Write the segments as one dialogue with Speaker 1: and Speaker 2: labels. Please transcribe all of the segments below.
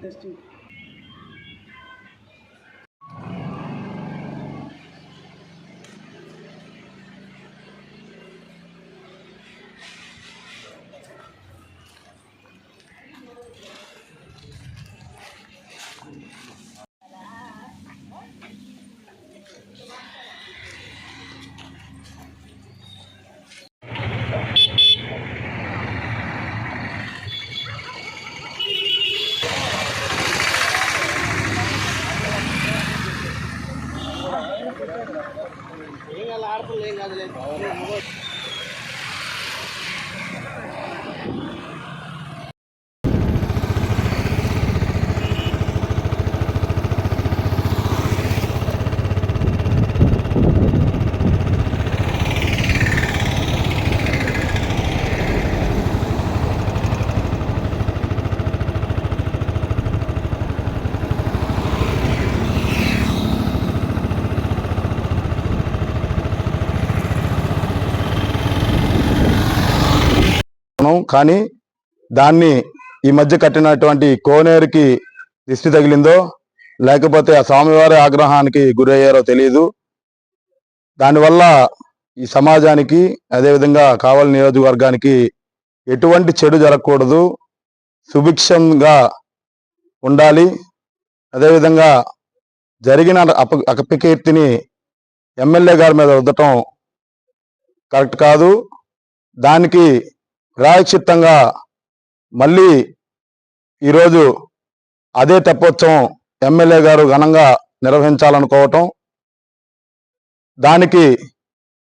Speaker 1: Testing ఏం కాదులేదు.
Speaker 2: కానీ దాన్ని ఈ మధ్య కట్టినటువంటి కోనేరుకి దిష్టి తగిలిందో లేకపోతే ఆ స్వామివారి ఆగ్రహానికి గురయ్యారో తెలియదు. దానివల్ల ఈ సమాజానికి అదేవిధంగా కావలి నియోజకవర్గానికి ఎటువంటి చెడు జరగకూడదు, సుభిక్షంగా ఉండాలి. అదేవిధంగా జరిగిన అపకీర్తిని ఎమ్మెల్యే గారి మీద రుద్దటం కరెక్ట్ కాదు. దానికి ప్రాయశ్చిత్తంగా మళ్ళీ ఈరోజు అదే తెప్పోత్సవం ఎమ్మెల్యే గారు ఘనంగా నిర్వహించాలనుకోవటం,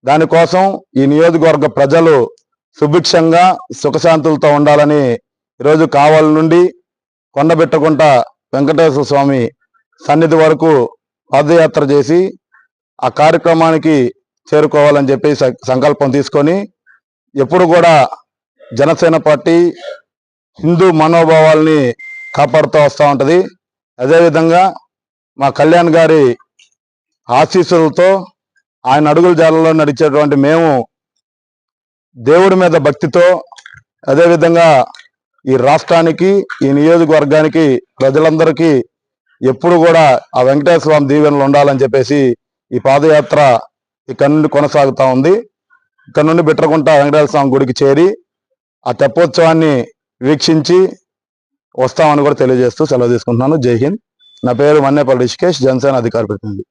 Speaker 2: దానికోసం ఈ నియోజకవర్గ ప్రజలు సుభిక్షంగా సుఖశాంతులతో ఉండాలని ఈరోజు కావలి నుండి కొండబెట్టకుంట వెంకటేశ్వర స్వామి సన్నిధి వరకు పాదయాత్ర చేసి ఆ కార్యక్రమానికి చేరుకోవాలని చెప్పి సంకల్పం తీసుకొని ఎప్పుడు కూడా జనసేన పార్టీ హిందూ మనోభావాల్ని కాపాడుతూ వస్తూ ఉంటుంది. అదేవిధంగా మా కళ్యాణ్ గారి ఆశీస్సులతో ఆయన అడుగుల జాడలో నడిచేటువంటి మేము దేవుడి మీద భక్తితో, అదేవిధంగా ఈ రాష్ట్రానికి ఈ నియోజకవర్గానికి ప్రజలందరికీ ఎప్పుడు కూడా ఆ వెంకటేశ్వర స్వామి దీవెనలు ఉండాలని చెప్పేసి ఈ పాదయాత్ర ఇక్కడ నుండి కొనసాగుతూ ఉంది. ఇక్కడ నుండి బిట్రకుంట వెంకటేశ్వర స్వామి గుడికి చేరి ఆ తెప్పోత్సవాన్ని వీక్షించి వస్తామని కూడా తెలియజేస్తూ సెలవు తీసుకుంటున్నాను. జై హింద్. నా పేరు మన్నేపల్లి రిషికేష్, జనసేన అధికార ప్రతినిధి.